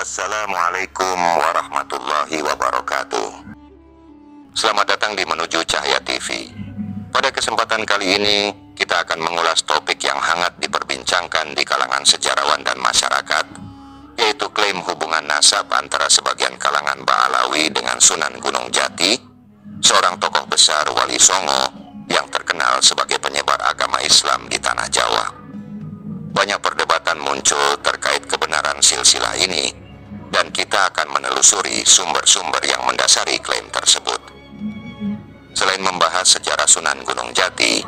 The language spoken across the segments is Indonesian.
Assalamualaikum warahmatullahi wabarakatuh. Selamat datang di Menuju Cahaya TV. Pada kesempatan kali ini, kita akan mengulas topik yang hangat diperbincangkan di kalangan sejarawan dan masyarakat, yaitu klaim hubungan nasab antara sebagian kalangan Ba'alawi dengan Sunan Gunung Jati, seorang tokoh besar Wali Songo yang terkenal sebagai penyebar agama Islam di tanah Jawa. Banyak perdebatan muncul terkait kebenaran silsilah ini, dan kita akan menelusuri sumber-sumber yang mendasari klaim tersebut. Selain membahas sejarah Sunan Gunung Jati,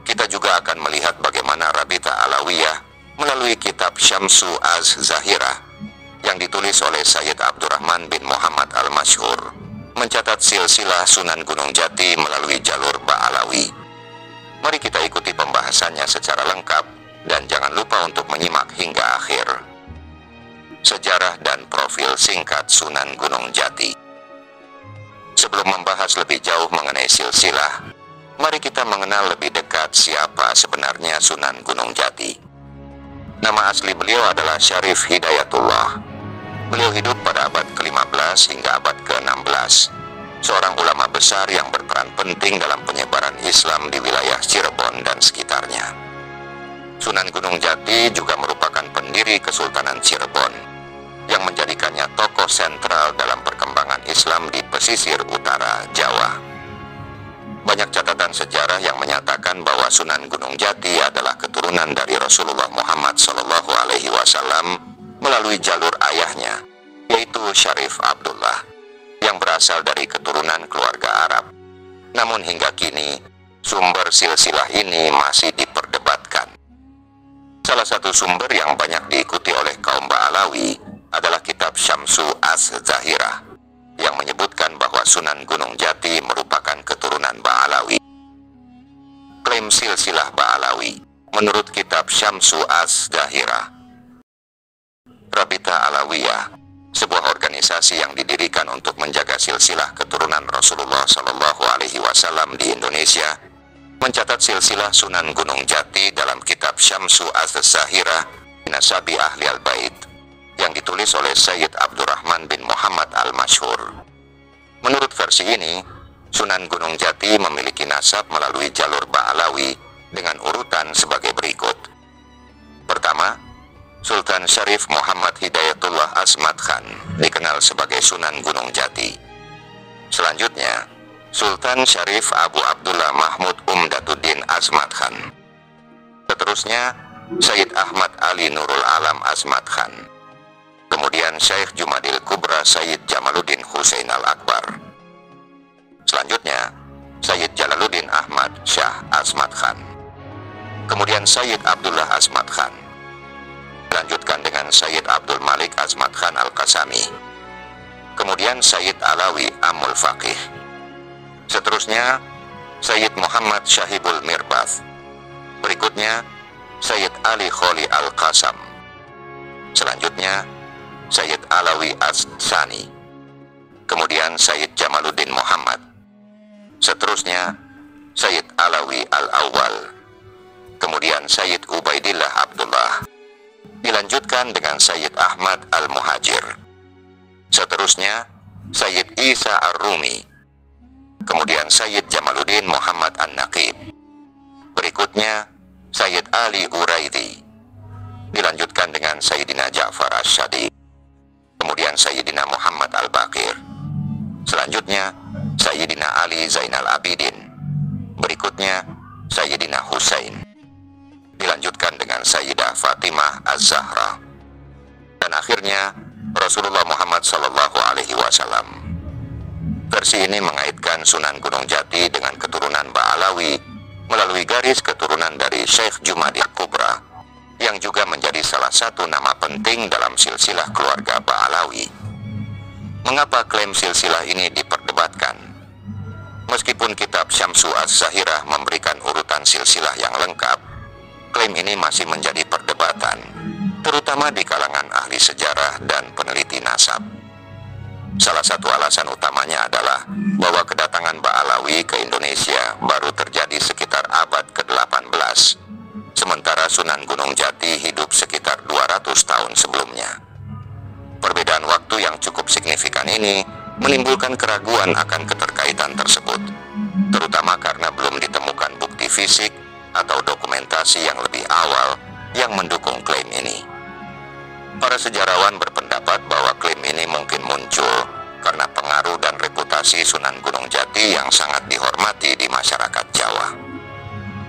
kita juga akan melihat bagaimana Rabita Alawiyah melalui kitab Syamsu Az-Zahirah yang ditulis oleh Sayyid Abdurrahman bin Muhammad Al-Masyhur mencatat silsilah Sunan Gunung Jati melalui jalur Ba'alawi. Mari kita ikuti pembahasannya secara lengkap dan jangan lupa untuk menyimak hingga akhir. Sejarah dan profil singkat Sunan Gunung Jati. Sebelum membahas lebih jauh mengenai silsilah, mari kita mengenal lebih dekat siapa sebenarnya Sunan Gunung Jati. Nama asli beliau adalah Syarif Hidayatullah. Beliau hidup pada abad ke-15 hingga abad ke-16. Seorang ulama besar yang berperan penting dalam penyebaran Islam di wilayah Cirebon dan sekitarnya. Sunan Gunung Jati juga merupakan pendiri Kesultanan Cirebon yang menjadikannya tokoh sentral dalam perkembangan Islam di pesisir utara Jawa. Banyak catatan sejarah yang menyatakan bahwa Sunan Gunung Jati adalah keturunan dari Rasulullah Muhammad SAW melalui jalur ayahnya, yaitu Syarif Abdullah, yang berasal dari keturunan keluarga Arab. Namun hingga kini, sumber silsilah ini masih diperdebatkan. Salah satu sumber yang banyak diikuti oleh kaum Ba'alawi adalah kitab Syamsu Az-Zahirah yang menyebutkan bahwa Sunan Gunung Jati merupakan keturunan Ba'alawi. Klaim silsilah Ba'alawi menurut kitab Syamsu Az-Zahirah. Rabita Alawiyah, sebuah organisasi yang didirikan untuk menjaga silsilah keturunan Rasulullah SAW di Indonesia, mencatat silsilah Sunan Gunung Jati dalam kitab Syamsu Az-Zahirah Nasabi Ahli Al-Bait yang ditulis oleh Sayyid Abdurrahman bin Muhammad Al-Masyhur. Menurut versi ini, Sunan Gunung Jati memiliki nasab melalui jalur Ba'alawi dengan urutan sebagai berikut. Pertama, Sultan Syarif Muhammad Hidayatullah Asmad Khan, dikenal sebagai Sunan Gunung Jati. Selanjutnya, Sultan Syarif Abu Abdullah Mahmud Umdatuddin Asmad Khan. Seterusnya, Sayyid Ahmad Ali Nurul Alam Asmad Khan. Kemudian Syekh Jumadil Kubra Sayyid Jamaluddin Husain Al-Akbar. Selanjutnya, Sayyid Jalaluddin Ahmad Syah Asmad Khan. Kemudian Sayyid Abdullah Asmad Khan. Dilanjutkan dengan Sayyid Abdul Malik Asmad Khan Al-Qasami. Kemudian Sayyid Alawi Amul Faqih. Seterusnya, Sayyid Muhammad Syahibul Mirbath. Berikutnya, Sayyid Ali Kholi Al-Qasam. Selanjutnya, Sayyid Alawi As-Sani. Kemudian Sayyid Jamaluddin Muhammad. Seterusnya, Sayyid Alawi Al-Awwal. Kemudian Sayyid Ubaidillah Abdullah. Dilanjutkan dengan Sayyid Ahmad Al-Muhajir. Seterusnya, Sayyid Isa Ar-Rumi. Kemudian Sayyid Jamaluddin Muhammad An-Naqib. Berikutnya, Sayyid Ali Uraidi. Dilanjutkan dengan Sayyidina Ja'far Ash-Shadi. Kemudian Sayyidina Muhammad Al-Baqir. Selanjutnya, Sayyidina Ali Zainal Abidin. Berikutnya, Sayyidina Husain. Dilanjutkan dengan Sayyidah Fatimah Az-Zahra. Dan akhirnya, Rasulullah Muhammad SAW. Versi ini mengaitkan Sunan Gunung Jati dengan keturunan Ba'alawi melalui garis keturunan dari Syekh Jumadil Kubra, yang juga menjadi salah satu nama penting dalam silsilah keluarga Ba'alawi. Mengapa klaim silsilah ini diperdebatkan? Meskipun kitab Syamsu Az-Zahirah memberikan urutan silsilah yang lengkap, klaim ini masih menjadi perdebatan, terutama di kalangan ahli sejarah dan peneliti nasab. Salah satu alasan utamanya adalah bahwa kedatangan Ba'alawi ke Indonesia baru terjadi sekitar abad ke-18, sementara Sunan Gunung Jati hidup sekitar 200 tahun sebelumnya. Perbedaan waktu yang cukup signifikan ini menimbulkan keraguan akan keterkaitan tersebut, terutama karena belum ditemukan bukti fisik atau dokumentasi yang lebih awal yang mendukung klaim ini. Para sejarawan berpendapat bahwa klaim ini mungkin muncul karena pengaruh dan reputasi Sunan Gunung Jati yang sangat dihormati di masyarakat Jawa.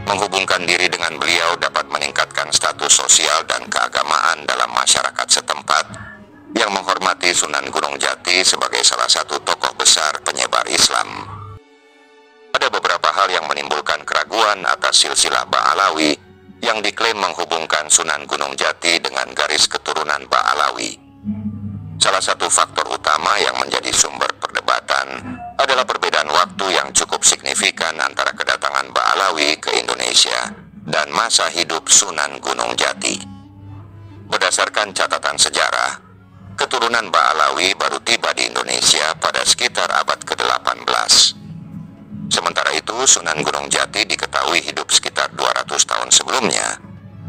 Menghubungkan diri dengan beliau dapat meningkatkan status sosial dan keagamaan dalam masyarakat setempat yang menghormati Sunan Gunung Jati sebagai salah satu tokoh besar penyebar Islam. Ada beberapa hal yang menimbulkan keraguan atas silsilah Ba'alawi yang diklaim menghubungkan Sunan Gunung Jati dengan garis keturunan Ba'alawi. Salah satu faktor utama yang menjadi sumber perdebatan adalah perbedaan waktu yang cukup signifikan antara kedatangan Ba'alawi ke Indonesia dan masa hidup Sunan Gunung Jati. Berdasarkan catatan sejarah, keturunan Ba'alawi baru tiba di Indonesia pada sekitar abad ke-18. Sementara itu, Sunan Gunung Jati diketahui hidup sekitar 200 tahun sebelumnya,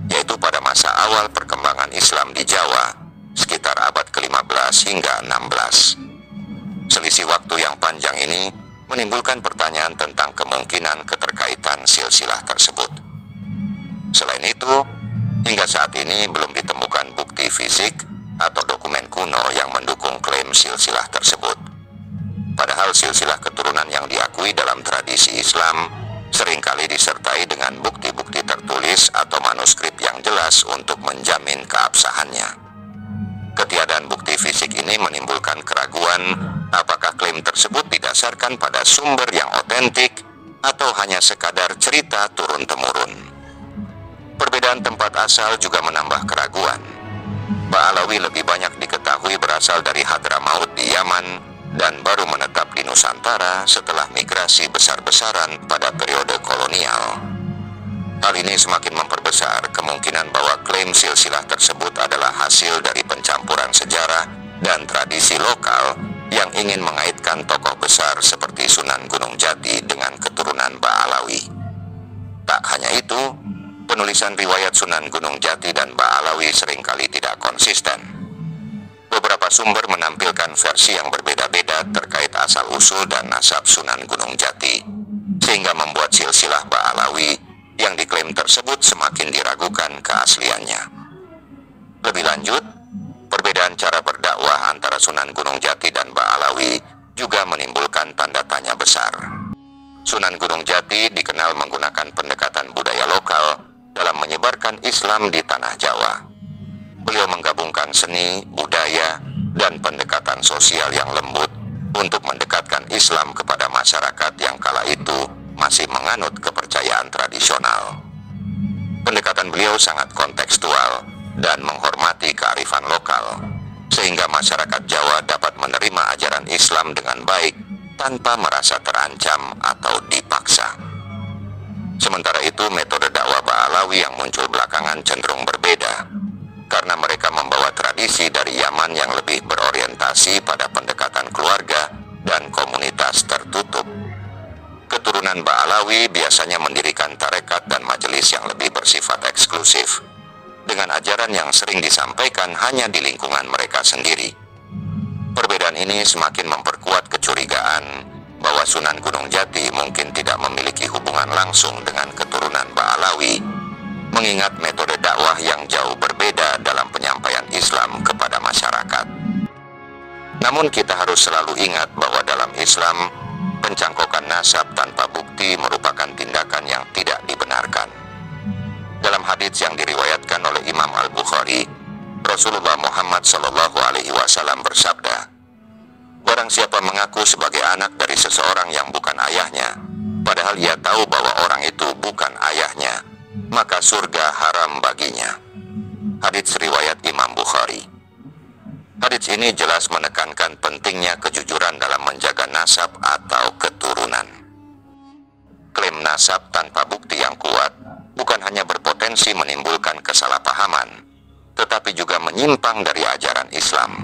yaitu pada masa awal perkembangan Islam di Jawa, sekitar abad ke-15 hingga 16. Selisih waktu yang panjang ini menimbulkan pertanyaan tentang kemungkinan keterkaitan silsilah tersebut. Selain itu, hingga saat ini belum ditemukan bukti fisik atau dokumen kuno yang mendukung klaim silsilah tersebut. Padahal silsilah keturunan yang diakui dalam tradisi Islam seringkali disertai dengan bukti-bukti tertulis atau manuskrip yang jelas untuk menjamin keabsahannya. Ketiadaan bukti fisik ini menimbulkan keraguan apakah klaim tersebut didasarkan pada sumber yang otentik atau hanya sekadar cerita turun-temurun. Perbedaan tempat asal juga menambah keraguan. Ba'alawi lebih banyak diketahui berasal dari Hadramaut di Yaman dan baru menetap di Nusantara setelah migrasi besar-besaran pada periode kolonial. Hal ini semakin memperbesar kemungkinan bahwa klaim silsilah tersebut adalah hasil dari pencampuran sejarah dan tradisi lokal yang ingin mengaitkan tokoh besar seperti Sunan Gunung Jati dengan keturunan Ba'alawi. Tak hanya itu, penulisan riwayat Sunan Gunung Jati dan Ba'alawi seringkali tidak konsisten. Beberapa sumber menampilkan versi yang berbeda-beda terkait asal-usul dan nasab Sunan Gunung Jati, sehingga membuat silsilah Ba'alawi yang diklaim tersebut semakin diragukan keasliannya. Lebih lanjut, perbedaan cara berdakwah antara Sunan Gunung Jati dan Ba'alawi juga menimbulkan tanda tanya besar. Sunan Gunung Jati dikenal menggunakan pendekatan budaya lokal dalam menyebarkan Islam di tanah Jawa. Beliau menggabungkan seni, budaya, dan pendekatan sosial yang lembut untuk mendekatkan Islam kepada masyarakat yang kala itu masih menganut kepercayaan tradisional. Pendekatan beliau sangat kontekstual dan menghormati kearifan lokal, sehingga masyarakat Jawa dapat menerima ajaran Islam dengan baik tanpa merasa terancam atau dipaksa. Sementara itu, metode dakwah Ba'alawi yang muncul belakangan cenderung berbeda, karena mereka membawa tradisi dari Yaman yang lebih berorientasi pada pendekatan keluarga dan komunitas tertutup. Keturunan Ba'alawi biasanya mendirikan tarekat dan majelis yang lebih bersifat eksklusif, dengan ajaran yang sering disampaikan hanya di lingkungan mereka sendiri. Perbedaan ini semakin memperkuat kecurigaan bahwa Sunan Gunung Jati mungkin tidak memiliki hubungan langsung dengan keturunan Ba'alawi, mengingat metode dakwah yang jauh berbeda dalam penyampaian Islam kepada masyarakat. Namun kita harus selalu ingat bahwa dalam Islam, pencangkokan nasab tanpa bukti merupakan tindakan yang tidak dibenarkan. Dalam hadits yang diriwayatkan oleh Imam Al-Bukhari, Rasulullah Muhammad SAW bersabda, "Barang siapa mengaku sebagai anak dari seseorang yang bukan ayahnya, padahal ia tahu bahwa orang itu bukan ayahnya, maka surga haram baginya." Hadits riwayat Imam Bukhari. Hadits ini jelas menekankan pentingnya kejujuran dalam menjaga nasab atau keturunan. Klaim nasab tanpa bukti yang kuat bukan hanya berpotensi menimbulkan kesalahpahaman, tetapi juga menyimpang dari ajaran Islam.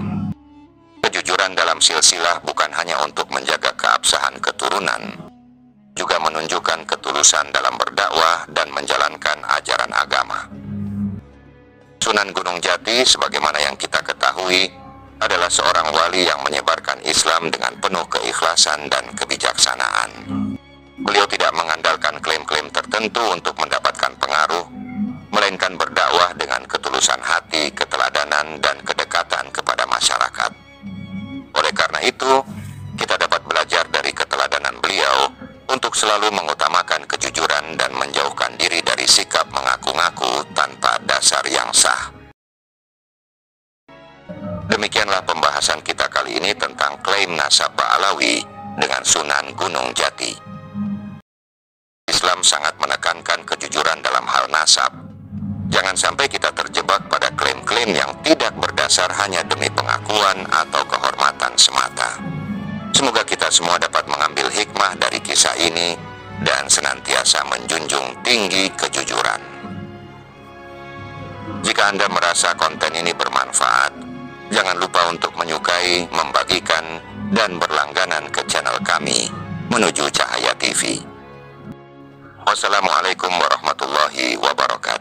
Kejujuran dalam silsilah bukan hanya untuk menjaga keabsahan keturunan, juga menunjukkan ketulusan dalam berdakwah dan menjalankan ajaran agama. Sunan Gunung Jati, sebagaimana yang kita ketahui, adalah adalah seorang wali yang menyebarkan Islam dengan penuh keikhlasan dan kebijaksanaan. Beliau tidak mengandalkan klaim-klaim tertentu untuk mendapatkan pengaruh, melainkan berdakwah dengan ketulusan hati, keteladanan, dan kedekatan kepada masyarakat. Oleh karena itu, kita dapat belajar dari keteladanan beliau untuk selalu mengutamakan kejujuran dan menjauhkan diri dari sikap mengaku-ngaku tanpa dasar yang sah. Demikianlah pembahasan kita kali ini tentang klaim nasab Ba'alawi dengan Sunan Gunung Jati. Islam sangat menekankan kejujuran dalam hal nasab. Jangan sampai kita terjebak pada klaim-klaim yang tidak berdasar hanya demi pengakuan atau kehormatan semata. Semoga kita semua dapat mengambil hikmah dari kisah ini dan senantiasa menjunjung tinggi kejujuran. Jika Anda merasa konten ini bermanfaat, jangan lupa untuk menyukai, membagikan, dan berlangganan ke channel kami, Menuju Cahaya TV. Wassalamualaikum warahmatullahi wabarakatuh.